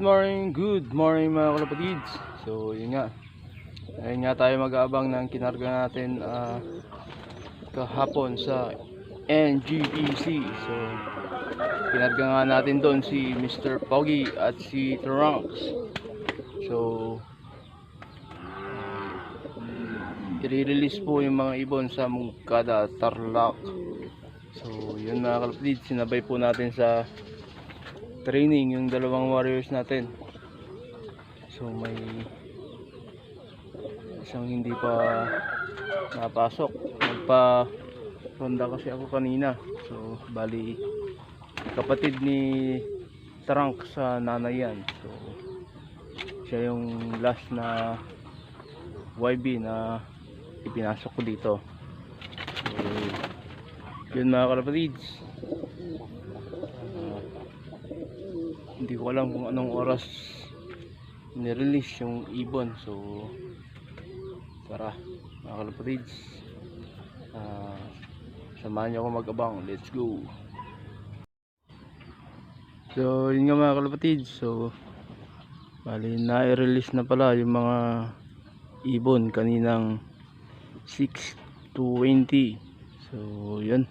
good morning mga kalapatids. So yun nga, ayun nga tayo mag-aabang ng kinarga natin kahapon sa NGEC. So kinarga nga natin doon si Mr. Pogi at si Trunks. So i-release po yung mga ibon sa Mungkada, Tarlac. So yun mga kalapatids, sinabay po natin sa training yung dalawang warriors natin. So may isang hindi pa napasok, nagpa ronda kasi ako kanina. So bali kapatid ni Trunk sa nanay yan. So siya yung last na YB na ipinasok ko dito. So yun mga kalapatids, hindi ko alam kung anong oras nirelease yung ibon. So tara mga kalapatids, samahan niyo ako mag-abang. Let's go. So yun nga mga kalapatids, so bali na-release na pala yung mga ibon kaninang 6:20. So yun,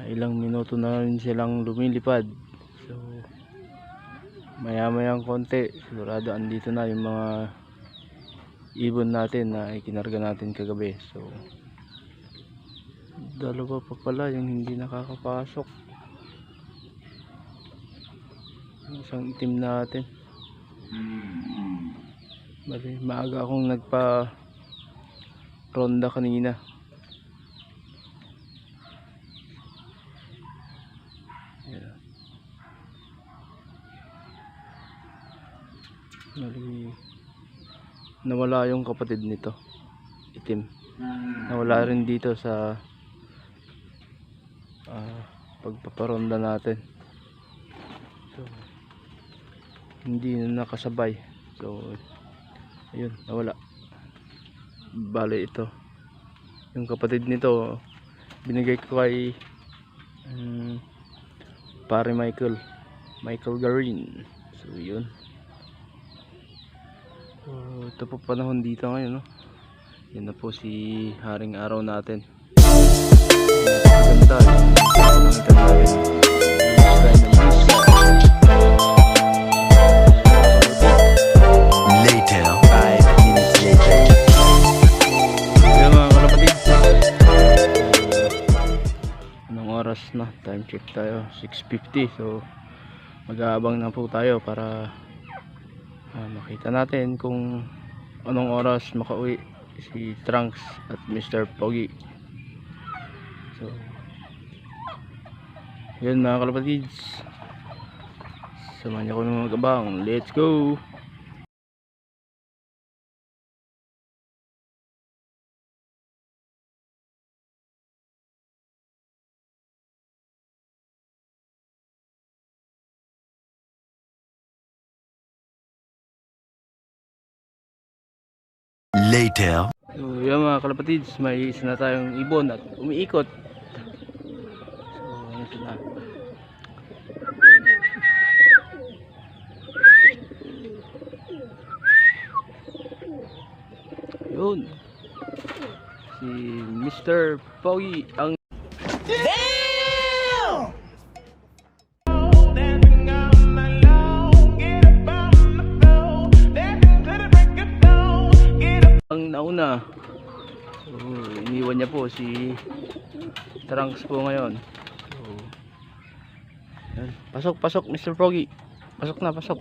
ilang minuto na rin silang lumilipad. So maya mayang konti sigurado andito na yung mga ibon natin na ikinarga natin kagabi. So dalawa pa pala yung hindi nakakapasok, isang itim natin. Bali maaga akong nagpa ronda kanina. Nawala yung kapatid nito, itim. Nawala rin dito sa pagpaparonda natin. So hindi na nakasabay. So ayun, nawala. Bale ito yung kapatid nito, binigay ko kay pare Michael Garin. So yun. So ito po panahon dito ngayon, no? Yan na po si haring araw natin. Ganda yung natin. Later, 5 minutes later. Yan mga kalapatid, anong oras na? Time check tayo, 6:50. So mag-aabang na po tayo para makita natin kung anong oras makauwi si Trunks at Mr. Pogi. So yun mga kalapatids, samahan niyo ako ng mag-abang. Let's go. Later. So yan mga kalapatids, may isa na tayong ibon at umiikot. So ito na. Yun, si Mr. Pogi ang nauna. So iniwan niya po si Trunks po ngayon. So yan. Pasok Mr. Pogi, pasok na, pasok.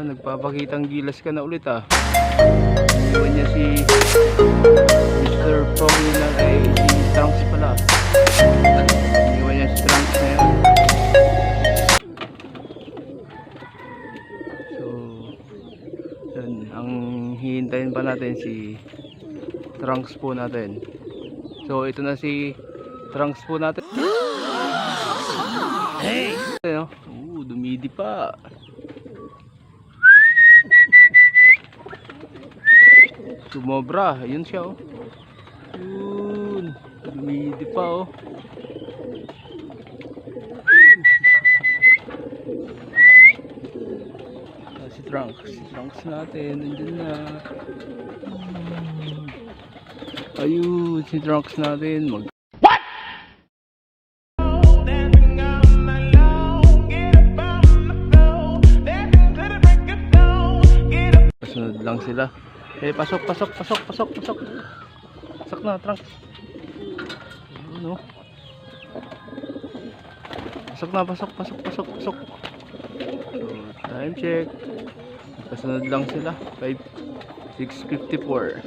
Nagpapakitang gilas ka na ulit ah. Iniwan niya si Mr. Pogi na kay si Trunks pala. Iniwan niya si Trunks na yan. So yan, ang hihintayin pa natin si Trunks po natin. So ito na si Trunks po natin. Hey! Dumidi pa. Sumobra, yun siya oh. Yun, dumidi pa oh. Trunks. Si Trunks natin, nandun na. Ayun, si Trunks natin. Pasunod lang sila. Pasok. Pasok na, Trunks. Ano? Pasok. So, time check. Pasunod lang sila. 6:54.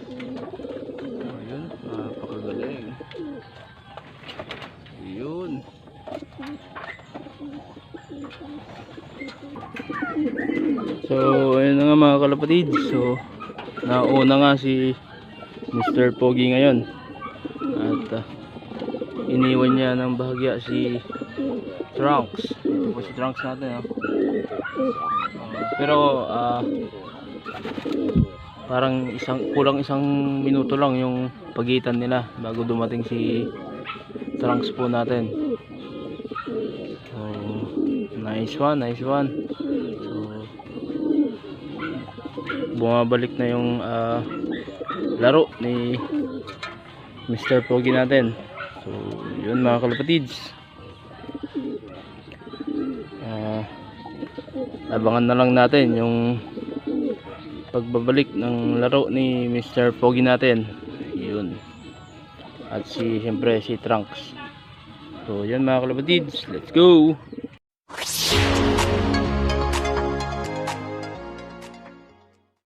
Ayun, napakagaling. Ayun. So, ayun na nga mga kalapatid. So, nauna nga si Mr. Pogi ngayon. At iniwan niya ng bahagya si Trunks. Ito po si Trunks natin, ha. Pero parang kulang isang minuto lang yung pagitan nila bago dumating si Trunks po natin. So, nice one. So, bumabalik na yung laro ni Mr. Pogi natin. So, yun mga kalapatids. Abangan na lang natin yung pagbabalik ng laro ni Mr. Pogi natin. Yun. At siyempre si Trunks. So, yun mga kalapatids. Let's go!